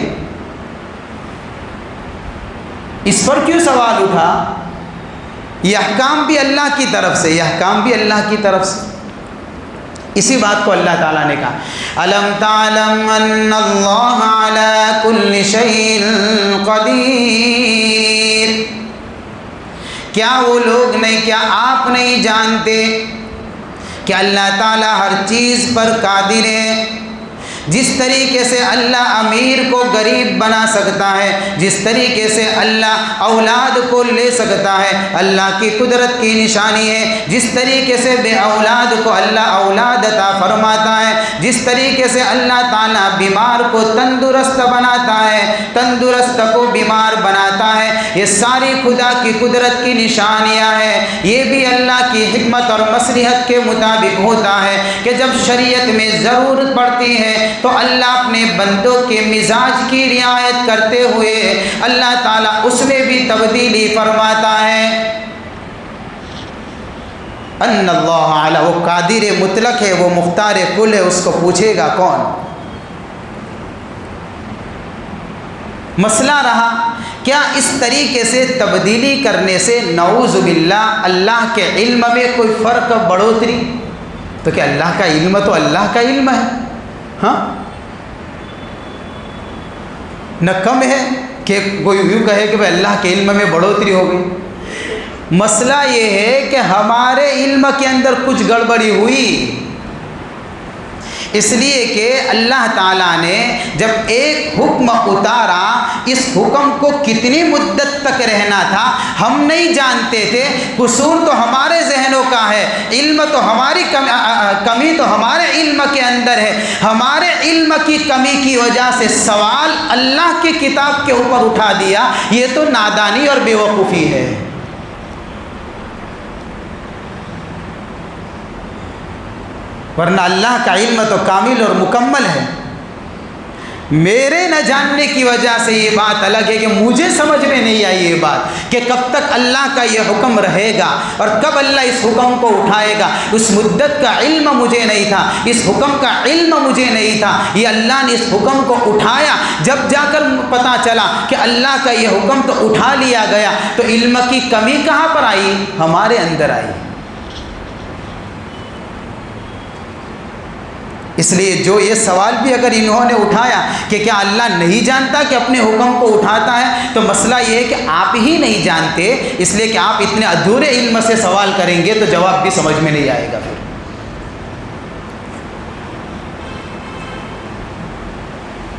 اس پر کیوں سوال اٹھا؟ یہ احکام بھی اللہ کی طرف سے، یہ احکام بھی اللہ کی طرف سے۔ اسی بات کو اللہ تعالیٰ نے کہا الم تعلم ان اللہ علی کل شیء قدیر، کیا وہ لوگ نہیں، کیا آپ نہیں جانتے کہ اللہ تعالیٰ ہر چیز پر قادر ہے؟ جس طریقے سے اللہ امیر کو غریب بنا سکتا ہے، جس طریقے سے اللہ اولاد کو لے سکتا ہے، اللہ کی قدرت کی نشانی ہے۔ جس طریقے سے بے اولاد کو اللہ اولاد عطا فرماتا ہے، جس طریقے سے اللہ تعالیٰ بیمار کو تندرست بناتا ہے، تندرست کو بیمار بناتا ہے، یہ ساری خدا کی قدرت کی نشانیاں ہیں۔ یہ بھی اللہ کی حکمت اور مصلحت کے مطابق ہوتا ہے کہ جب شریعت میں ضرورت پڑتی ہے تو اللہ اپنے بندوں کے مزاج کی رعایت کرتے ہوئے اللہ تعالیٰ اس میں بھی تبدیلی فرماتا ہے۔ ان اللہ علی، وہ قادر مطلق ہے، وہ مختار کل ہے، اس کو پوچھے گا کون؟ مسئلہ رہا کیا اس طریقے سے تبدیلی کرنے سے نعوذ باللہ اللہ کے علم میں کوئی فرق بڑھوتری؟ تو کیا اللہ کا علم تو اللہ کا علم ہے، ہاں، نہ کم ہے کہ کوئی یوں کہے کہ بھائی اللہ کے علم میں بڑھوتری ہو گئی۔ مسئلہ یہ ہے کہ ہمارے علم کے اندر کچھ گڑبڑی ہوئی، اس لیے کہ اللہ تعالیٰ نے جب ایک حکم اتارا، اس حکم کو کتنی مدت تک رہنا تھا ہم نہیں جانتے تھے۔ قصور تو ہمارے ذہنوں کا ہے، علم تو ہماری کمی تو ہمارے علم کے اندر ہے۔ ہمارے علم کی کمی کی وجہ سے سوال اللہ کی کتاب کے اوپر اٹھا دیا، یہ تو نادانی اور بے وقوفی ہے۔ ورنہ اللہ کا علم تو کامل اور مکمل ہے۔ میرے نہ جاننے کی وجہ سے یہ بات الگ ہے کہ مجھے سمجھ میں نہیں آئی یہ بات کہ کب تک اللہ کا یہ حکم رہے گا اور کب اللہ اس حکم کو اٹھائے گا۔ اس مدت کا علم مجھے نہیں تھا، اس حکم کا علم مجھے نہیں تھا۔ یہ اللہ نے اس حکم کو اٹھایا، جب جا کر پتہ چلا کہ اللہ کا یہ حکم تو اٹھا لیا گیا، تو علم کی کمی کہاں پر آئی؟ ہمارے اندر آئی۔ اس لیے جو یہ سوال بھی اگر انہوں نے اٹھایا کہ کیا اللہ نہیں جانتا کہ اپنے حکم کو اٹھاتا ہے، تو مسئلہ یہ ہے کہ آپ ہی نہیں جانتے، اس لیے کہ آپ اتنے ادھورے علم سے سوال کریں گے تو جواب بھی سمجھ میں نہیں آئے گا۔ پھر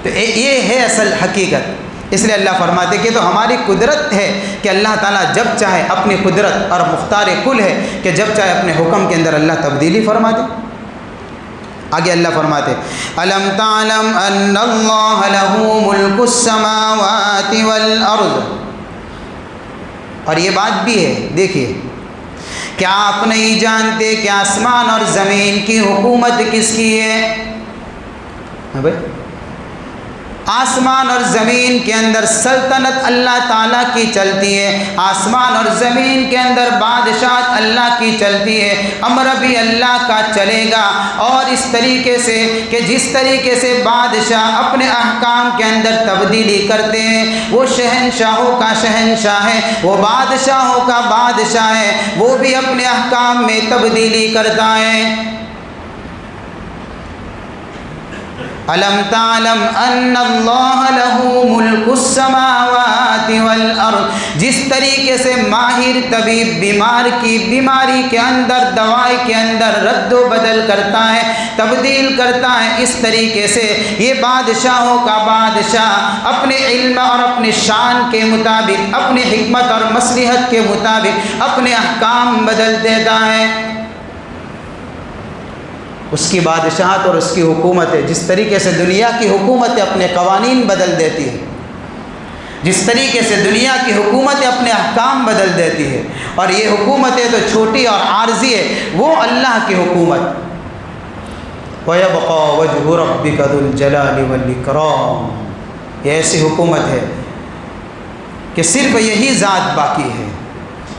تو یہ ہے اصل حقیقت۔ اس لیے اللہ فرماتے کہ تو ہماری قدرت ہے کہ اللہ تعالیٰ جب چاہے، اپنی قدرت اور مختار کل ہے کہ جب چاہے اپنے حکم کے اندر اللہ تبدیلی فرما دے۔ آگے اللہ فرماتے الم تعلم ان اللہ لہ ملک السماوات والارض، اور یہ بات بھی ہے، دیکھیے، کیا آپ نہیں جانتے کہ آسمان اور زمین کی حکومت کس کی ہے؟ آسمان اور زمین کے اندر سلطنت اللہ تعالیٰ کی چلتی ہے، آسمان اور زمین کے اندر بادشاہت اللہ کی چلتی ہے، امر بھی اللہ کا چلے گا۔ اور اس طریقے سے کہ جس طریقے سے بادشاہ اپنے احکام کے اندر تبدیلی کرتے ہیں، وہ شہنشاہوں کا شہنشاہ ہے، وہ بادشاہوں کا بادشاہ ہے، وہ بھی اپنے احکام میں تبدیلی کرتا ہے۔ الم تعلم ان اللہ لہ ملک السماوات والارض، جس طریقے سے ماہر طبیب بیمار کی بیماری کے اندر، دوائی کے اندر رد و بدل کرتا ہے، تبدیل کرتا ہے، اس طریقے سے یہ بادشاہوں کا بادشاہ اپنے علم اور اپنے شان کے مطابق، اپنی حکمت اور مصلحت کے مطابق اپنے احکام بدل دیتا ہے۔ اس کی بادشاہت اور اس کی حکومت ہے، جس طریقے سے دنیا کی حکومت اپنے قوانین بدل دیتی ہے، جس طریقے سے دنیا کی حکومتیں اپنے احکام بدل دیتی ہے، اور یہ حکومتیں تو چھوٹی اور عارضی ہے، وہ اللہ کی حکومت وَيَبْقَى وَجْهُ رَبِّكَ ذُو الْجَلَالِ وَالْإِكْرَامِ، یہ ایسی حکومت ہے کہ صرف یہی ذات باقی ہے۔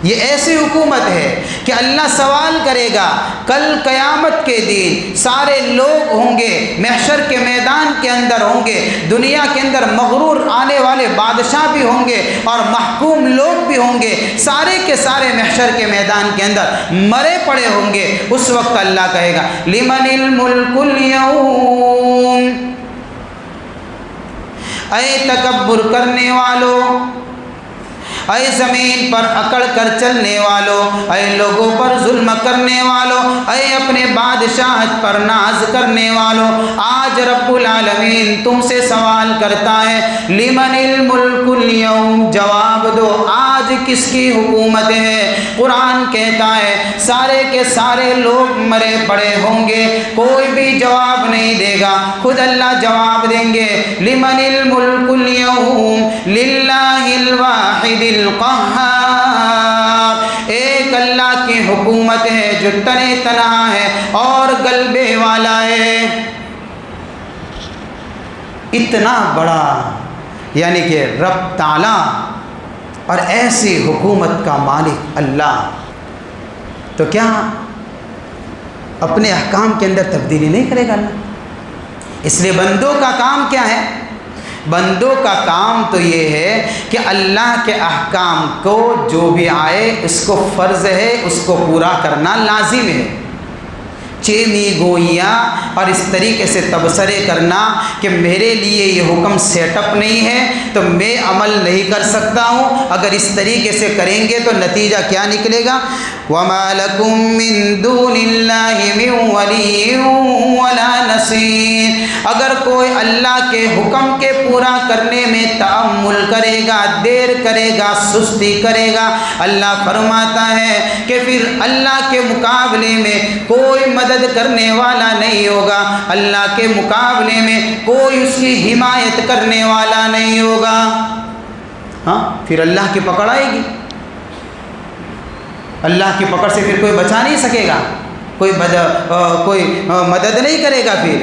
یہ ایسی حکومت ہے کہ اللہ سوال کرے گا کل قیامت کے دن، سارے لوگ ہوں گے محشر کے میدان کے اندر ہوں گے، دنیا کے اندر مغرور آنے والے بادشاہ بھی ہوں گے اور محکوم لوگ بھی ہوں گے، سارے کے سارے محشر کے میدان کے اندر مرے پڑے ہوں گے۔ اس وقت اللہ کہے گا لمن الملک اليوم، اے تکبر کرنے والوں، اے زمین پر اکڑ کر چلنے والوں، اے لوگوں پر ظلم کرنے والوں، اے اپنے بادشاہت پر ناز کرنے والوں، آج رب العالمین تم سے سوال کرتا ہے لمن الملک اليوم، جواب دو آج کس کی حکومت ہے؟ قرآن کہتا ہے سارے کے سارے لوگ مرے پڑے ہوں گے، کوئی بھی جواب نہیں دے گا، خود اللہ جواب دیں گے لمن الملک اليوم للہ الواحد القہار، ایک اللہ کی حکومت ہے جو تنے تنہا ہے اور غلبے والا ہے۔ اتنا بڑا یعنی کہ رب تعالی اور ایسی حکومت کا مالک اللہ، تو کیا اپنے احکام کے اندر تبدیلی نہیں کرے گا اللہ؟ اس لیے بندوں کا کام کیا ہے؟ بندوں کا کام تو یہ ہے کہ اللہ کے احکام کو جو بھی آئے اس کو فرض ہے، اس کو پورا کرنا لازم ہے۔ چینی گوئیاں اور اس طریقے سے تبصرے کرنا کہ میرے لیے یہ حکم سیٹ اپ نہیں ہے تو میں عمل نہیں کر سکتا ہوں، اگر اس طریقے سے کریں گے تو نتیجہ کیا نکلے گا؟ وَمَا لَكُم مِّن دُونِ اللَّهِ مِن وَلِيٍّ وَلَا نَصِيرٍ، اگر کوئی اللہ کے حکم کے پورا کرنے میں تأمل کرے گا، دیر کرے گا، سستی کرے گا، اللہ فرماتا ہے کہ پھر اللہ کے مقابلے میں کوئی مدد کرنے والا نہیں ہوگا، اللہ کے مقابلے میں کوئی اس کی حمایت کرنے والا نہیں ہوگا۔ ہاں، پھر اللہ کی پکڑ آئے گی، اللہ کی پکڑ سے پھر کوئی بچا نہیں سکے گا، کوئی مدد نہیں کرے گا پھر۔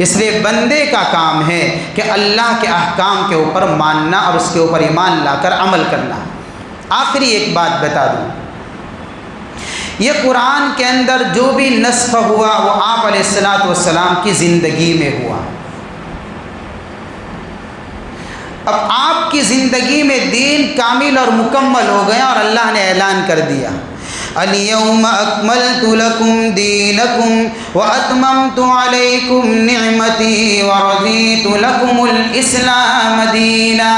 اس لیے بندے کا کام ہے کہ اللہ کے احکام کے اوپر ماننا اور اس کے اوپر ایمان لا کر عمل کرنا۔ آخری ایک بات بتا دوں، یہ قرآن کے اندر جو بھی نسخ ہوا وہ آپ علیہ السلام کی زندگی میں ہوا۔ اب آپ کی زندگی میں دین کامل اور مکمل ہو گیا اور اللہ نے اعلان کر دیا اليوم اکملت لکم دینکم واتممت علیکم نعمتی ورضیت لکم الاسلام دینا۔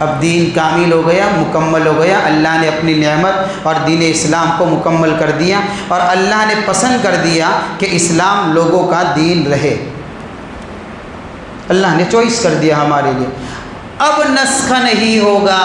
اب دین کامل ہو گیا، مکمل ہو گیا، اللہ نے اپنی نعمت اور دین اسلام کو مکمل کر دیا اور اللہ نے پسند کر دیا کہ اسلام لوگوں کا دین رہے، اللہ نے چوائس کر دیا ہمارے لیے۔ اب نسخ نہیں ہوگا،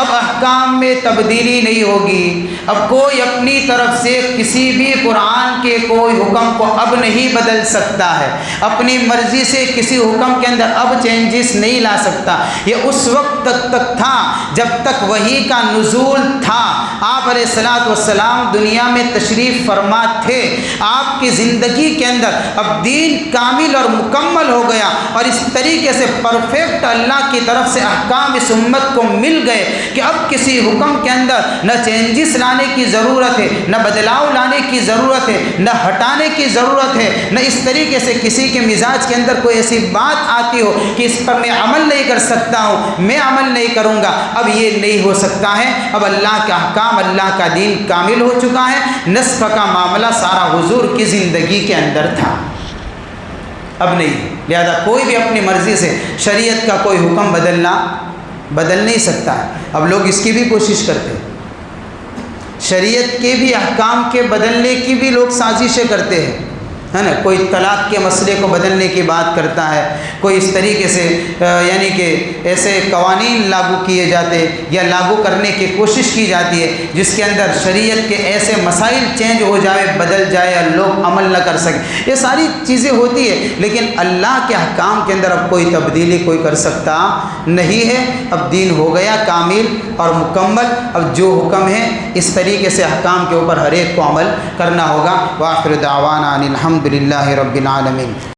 اب احکام میں تبدیلی نہیں ہوگی، اب کوئی اپنی طرف سے کسی بھی قرآن کے کوئی حکم کو اب نہیں بدل سکتا ہے، اپنی مرضی سے کسی حکم کے اندر اب چینجز نہیں لا سکتا۔ یہ اس وقت تک تھا جب تک وحی کا نزول تھا، آپ علیہ السلام دنیا میں تشریف فرما تھے، آپ کی زندگی کے اندر اب دین کامل اور مکمل ہو گیا اور اس طریقے سے پرفیکٹ اللہ کی طرف سے احکام اس امت کو مل گئے کہ اب کسی حکم کے اندر نہ چینجز لانے کی ضرورت ہے، نہ بدلاؤ لانے کی ضرورت ہے، نہ ہٹانے کی ضرورت ہے، نہ اس طریقے سے کسی کے مزاج کے اندر کوئی ایسی بات آتی ہو کہ اس پر میں عمل نہیں کر سکتا ہوں، میں عمل نہیں کروں گا، اب یہ نہیں ہو سکتا ہے۔ اب اللہ کا احکام، اللہ کا دین کامل ہو چکا ہے، نسخ کا معاملہ سارا حضور کی زندگی کے اندر تھا، اب نہیں۔ لہذا کوئی بھی اپنی مرضی سے شریعت کا کوئی حکم بدل نہیں سکتا ہے۔ اب لوگ اس کی بھی کوشش کرتے ہیں، شریعت کے بھی احکام کے بدلنے کی بھی لوگ سازشیں کرتے ہیں، ہے نا، کوئی طلاق کے مسئلے کو بدلنے کی بات کرتا ہے، کوئی اس طریقے سے یعنی کہ ایسے قوانین لاگو کیے جاتے یا لاگو کرنے کی کوشش کی جاتی ہے جس کے اندر شریعت کے ایسے مسائل چینج ہو جائے، بدل جائے اور لوگ عمل نہ کر سکیں، یہ ساری چیزیں ہوتی ہے، لیکن اللہ کے احکام کے اندر اب کوئی تبدیلی کوئی کر سکتا نہیں ہے۔ اب دین ہو گیا کامل اور مکمل، اب جو حکم ہے اس طریقے سے احکام کے اوپر ہر ایک کو عمل کرنا ہوگا۔ وآخر دعوانا ان الحمد للہ رب العالمین۔